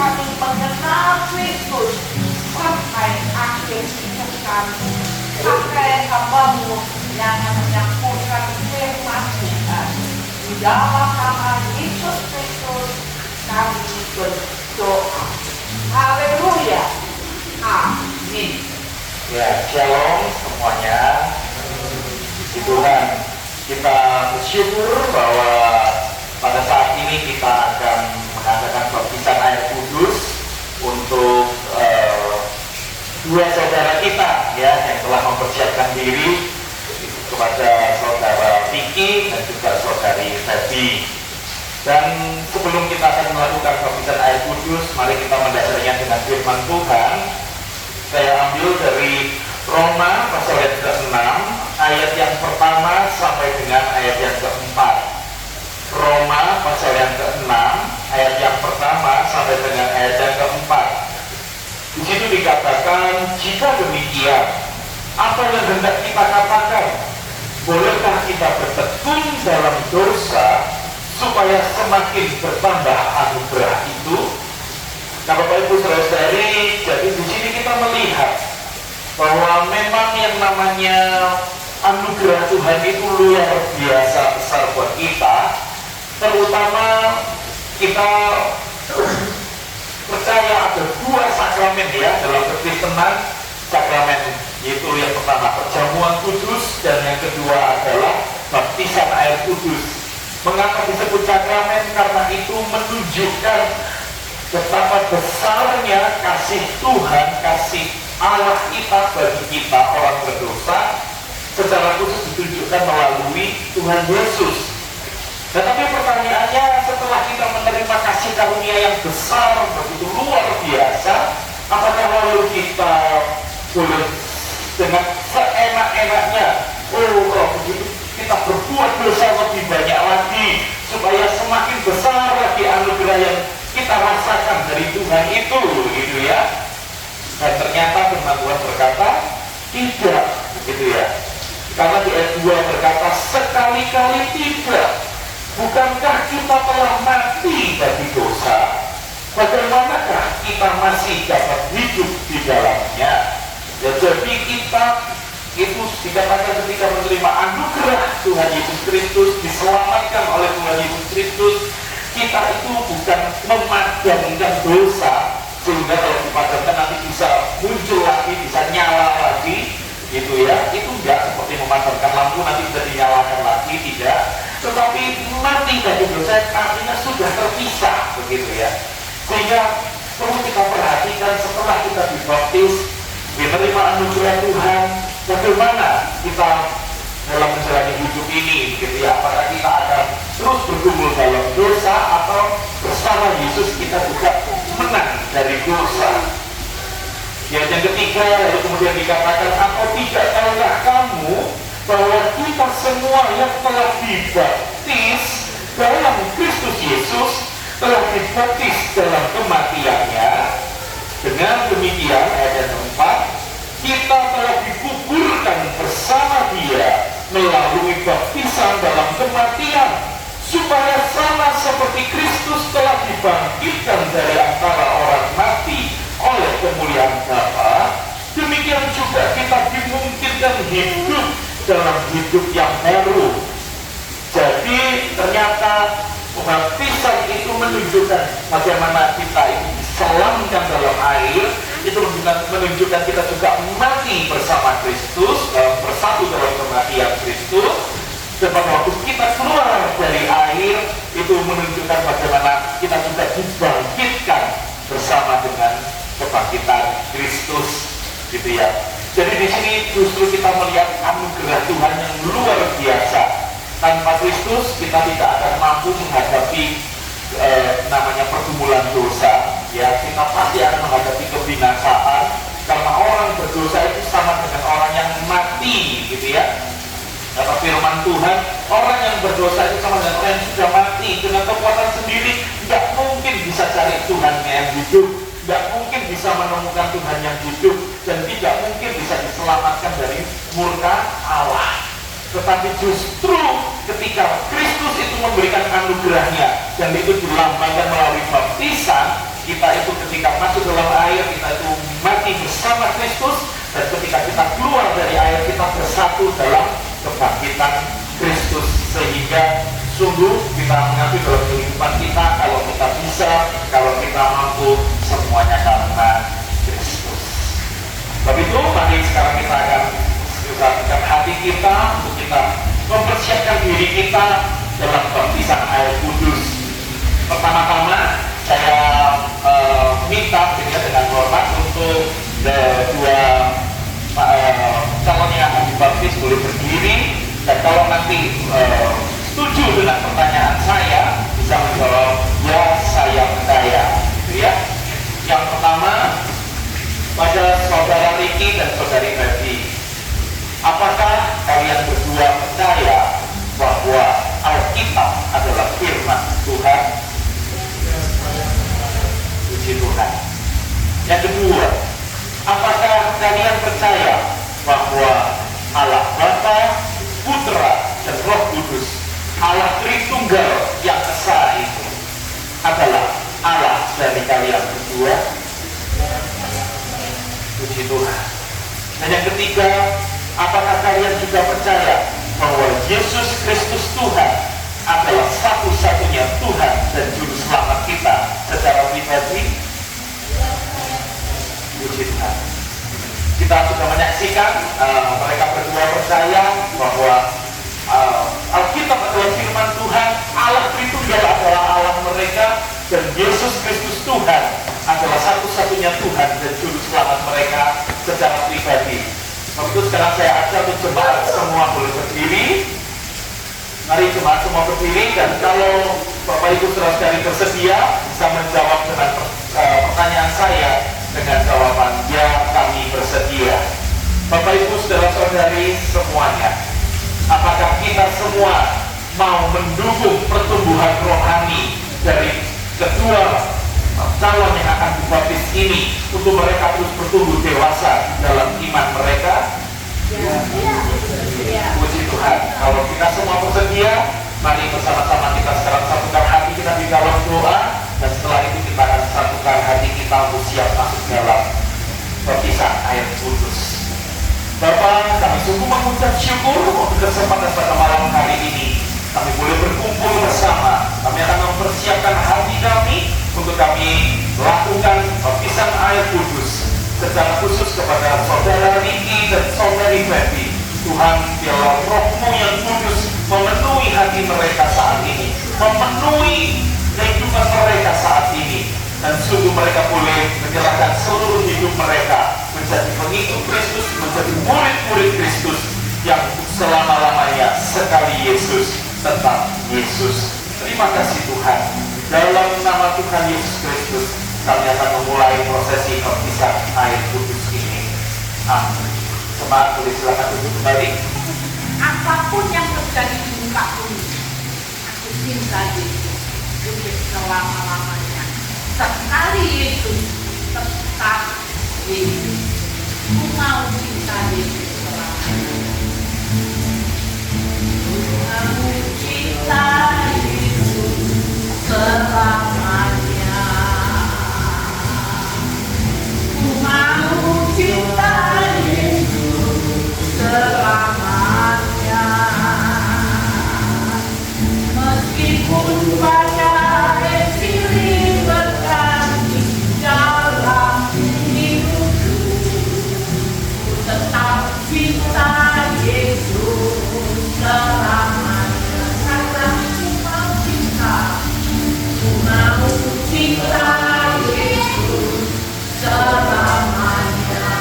kami mengenal Kristus sampai akhir hidup kami. Pakai hamba-Mu yang menyampaikan firman Tuhan. Di dalam nama Yesus Kristus kami berdoa. Haleluya. Amin. Ya, shalom semuanya. Puji Tuhan, kita bersyukur bahwa pada saat ini kita akan mengadakan baptisan air kudus untuk dua saudara kita ya yang telah mempersiapkan diri, kepada saudara Vicky dan juga saudari Febi. Dan sebelum kita akan melakukan baptisan air kudus, mari kita mendasarinya dengan firman Tuhan. Saya ambil dari Roma pasal yang ke-6 ayat yang pertama sampai dengan ayat yang ke-4. Roma pasal yang ke-6 ayat yang pertama sampai dengan ayat yang ke-4. Di situ dikatakan, jika demikian, apa yang hendak kita katakan? Bolehkah kita bertekun dalam dosa supaya semakin bertambah anugerah itu? Nah, Bapak Ibu Saudara-saudari, jadi di sini kita melihat bahwa memang yang namanya anugerah Tuhan itu luar biasa besar buat kita, terutama kita percaya ada dua sakramen ya dalam kekristenan, sakramen yaitu yang pertama perjamuan kudus dan yang kedua adalah baptisan air kudus. Mengapa disebut sakramen? Karena itu menunjukkan betapa besarnya kasih Tuhan, kasih Allah kita bagi kita orang berdosa, secara khusus ditunjukkan melalui Tuhan Yesus. Tetapi pertanyaannya, setelah kita menerima kasih karunia yang besar, begitu luar biasa, apakah lalu kita boleh dengan seenak-enaknya, kalau begitu kita berbuat dosa lebih banyak lagi, supaya semakin besar lagi anugerah yang kita rasakan dari Tuhan itu, gitu ya. Dan ternyata firman Tuhan berkata, tidak, begitu ya. Karena di ayat 2 berkata, sekali-kali tidak. Bukankah kita telah mati bagi dosa? Bagaimanakah kita masih dapat hidup di dalamnya? Ya, jadi kita itu dikatakan ketika menerima anugerah Tuhan Yesus Kristus, diselamatkan oleh Tuhan Yesus Kristus, kita itu bukan memadamkan dosa sehingga kalau dipadamkan nanti bisa muncul lagi, bisa nyala lagi, gitu ya. Itu enggak seperti memadamkan lampu nanti bisa dinyalakan lagi, tidak. Tetapi mati bagi dosa artinya sudah terpisah, begitu ya. Sehingga perlu kita perhatikan setelah kita dibaptis, menerima anugerah Tuhan, bagaimana kita dalam menjalani hidup ini, gitu ya. Apakah kita akan terus bergumul dalam dosa atau bersama Yesus kita juga menang dari dosa? Ya, yang ketiga, lalu kemudian dikatakan, apa tidak tahukah kamu bahwa kita semua yang telah dibaptis dalam Kristus Yesus telah dibaptis dalam kematiannya? Dengan demikian, ayat yang keempat, kita telah dikuburkan bersama Dia melalui baptisan dalam kematian, supaya sama seperti Kristus telah dibangkitkan dari antara orang mati oleh kemuliaan Bapa, demikian juga kita dimungkinkan hidup dalam hidup yang baru. Jadi ternyata baptisan itu menunjukkan bagaimana kita itu diselamkan dalam air, itu menunjukkan kita juga mati bersama Kristus, bersatu dalam kematian Kristus. Dan pada waktu kita keluar dari air, itu menunjukkan bagaimana kita juga dibangkitkan bersama dengan kebangkitan Kristus, gitu ya. Jadi di sini justru kita melihat anugerah Tuhan yang luar biasa. Tanpa Kristus kita tidak akan mampu menghadapi namanya pergumulan dosa. Ya, kita pasti akan menghadapi kebinasaan karena orang berdosa itu sama dengan orang yang mati, gitu ya. Kata firman Tuhan, orang yang berdosa itu sama dengan orang yang sudah mati. Dengan kekuatan sendiri tidak mungkin bisa cari Tuhan yang hidup, tidak mungkin bisa menemukan Tuhan yang hidup, dan tidak mungkin bisa diselamatkan dari murka Allah. Tetapi justru ketika Kristus itu memberikan anugerahnya, dan itu dilambangkan melalui baptisan, kita itu ketika masuk dalam air, kita itu mati bersama Kristus, dan ketika kita keluar dari air, kita bersatu dalam kebangkitan Kristus. Sehingga sungguh kita mengaku dalam kehidupan kita, kalau kita bisa, kalau kita mampu, semuanya karena Kristus. Sebab itu, mari sekarang kita akan menggunakan hati kita untuk kita mempersiapkan diri kita dalam baptisan air kudus. Pertama-tama saya minta dengan hormat untuk dua calon yang akan dibaptis boleh berdiri, dan kalau nanti setuju dengan pertanyaan saya bisa menjawab ya, saya percaya, gitu ya. Yang pertama pada saudara Ricky dan saudari Betty, apakah kalian berdua percaya bahwa Alkitab adalah firman Tuhan? Puji Tuhan. Yang kedua, apakah kalian percaya bahwa Allah Bapa, Putra, dan Roh Kudus, Allah Tritunggal yang esa itu adalah Allah dari kalian berdua? Puji Tuhan. Dan yang ketiga, apakah kalian juga percaya bahwa Yesus Kristus Tuhan adalah satu-satunya Tuhan dan Juru Selamat kita secara pribadi? Puji Tuhan. Kita sudah menyaksikan mereka berdua percaya bahwa Alkitab adalah firman Tuhan, Allah Tritunggal adalah Allah mereka, dan Yesus Kristus Tuhan adalah satu-satunya Tuhan dan Juru Selamat mereka secara pribadi. Waktu sekarang saya ajak untuk jemaat semua boleh berdiri. Mari jemaat semua berdiri, dan kalau Bapak Ibu saudara-saudari bersedia bisa menjawab dengan pertanyaan saya dengan jawaban ya, kami bersedia. Bapak Ibu saudara-saudari semuanya, apakah kita semua mau mendukung pertumbuhan rohani dari kedua calon yang akan dibaptis ini untuk mereka terus bertumbuh dewasa dalam iman mereka? Ya. Puji Tuhan. Kalau kita semua bersedia, mari bersama-sama kita sekarang satukan hati kita di dalam doa, dan setelah itu kita akan satukan hati kita untuk siap masuk dalam baptisan air kudus. Bapak, kami sungguh mengucap syukur untuk kesempatan pada malam hari ini. Kami boleh berkumpul bersama. Kami akan mempersiapkan hati kami untuk kami lakukan baptisan air kudus. Secara khusus kepada saudara Ricky dan saudari Betty, Tuhan, biarlah Roh-Mu yang kudus memenuhi hati mereka saat ini, memenuhi kehidupan mereka saat ini, dan sungguh mereka boleh menyerahkan seluruh hidup mereka menjadi pengikut Kristus, menjadi murid-murid Kristus yang selama-lamanya sekali Yesus tetap Yesus. Terima kasih Tuhan. Dalam nama Tuhan Yesus Kristus, kami akan memulai prosesi baptisan air kudus ini. Amin. Jemaat boleh silakan duduk kembali. Apapun yang terjadi di muka bumi, aku cinta Yesus untuk selama-lamanya. Sekali Yesus tetap Yesus. Aku mau cinta Yesus selamanya. Aku cinta Yesus selamanya. Aku mau cinta Yesus selamanya. Meskipun badai silih berganti dalam hidupku, ku tetap cinta Yesus selamanya. Karena ku mau cinta Yesus selamanya.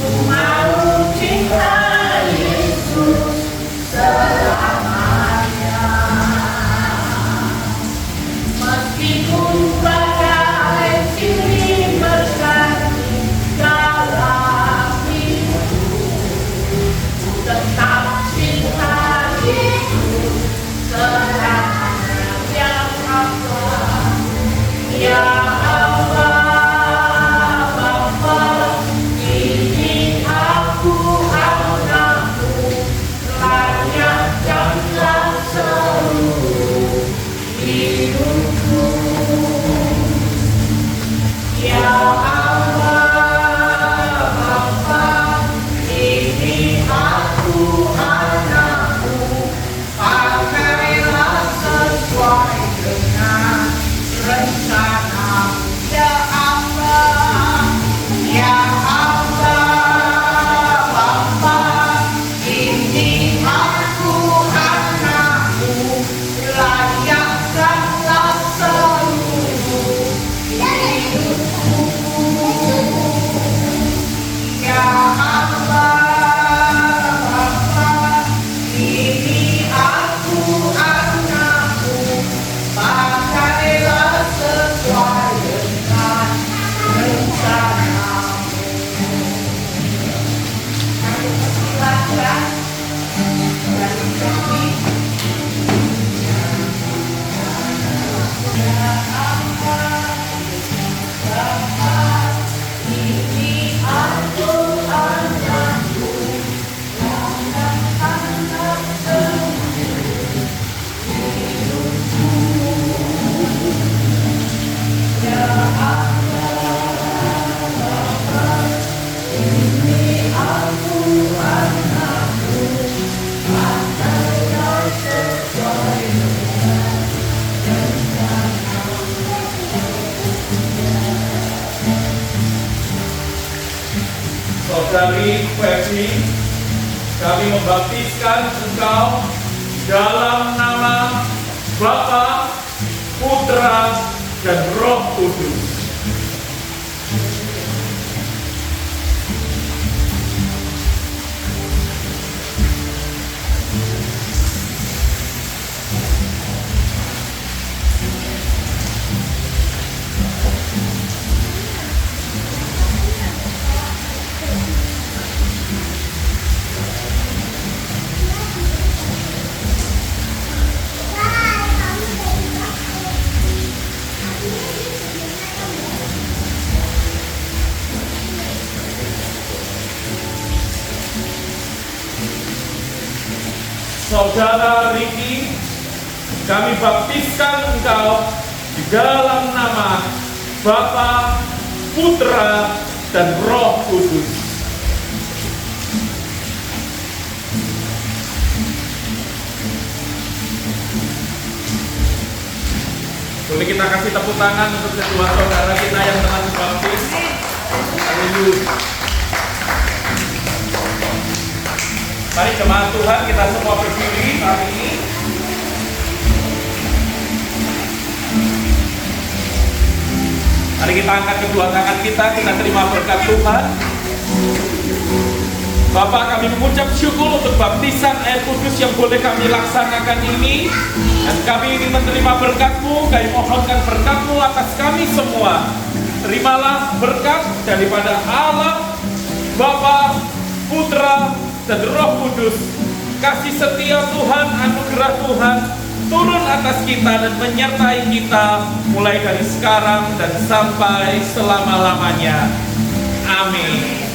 Ku mau cinta Yesus selamanya. Meskipun badai silih berganti dalam hidupku, ku tetap cinta Yesus selamanya. Ya Allah, Bapa, ini aku anakmu, layakkanlah seluruh hidupku. Ya Allah Bapa, ini aku anakmu, pakailah sesuai dengan rencana. Ya Allah, ya Allah Bapa, ini aku anakmu, layakkanlah seluruh hidupku. Ya Allah Bapa, ini aku anakmu, pakailah sesuai dengan rencanamu. Silakan dari kami. Ya Allah Bapa, ini aku anakmu, layakkanlah seluruh hidupku. Ya Allah Bapa, ini aku anakmu, pakailah sesuai dengan rencanamu. Saudari Feby, kami membaptiskan engkau dalam nama Bapa, Putra, dan Roh Kudus. Saudara Riki, kami baptiskan engkau di dalam nama Bapa, Putra, dan Roh Kudus. Boleh kita kasih tepuk tangan untuk kedua saudara kita yang telah dibaptis. Haleluya. Mari jemaat Tuhan, kita semua berdiri hari ini. Mari kita angkat kedua tangan kita terima berkat Tuhan. Bapak, kami mengucap syukur untuk baptisan air kudus yang boleh kami laksanakan ini. Dan kami ingin menerima berkat-Mu, kami mohonkan berkat-Mu atas kami semua. Terimalah berkat daripada Allah, Bapa, Putra, dan Roh Kudus. Kasih setia Tuhan, anugerah Tuhan turun atas kita dan menyertai kita mulai dari sekarang dan sampai selama-lamanya. Amin.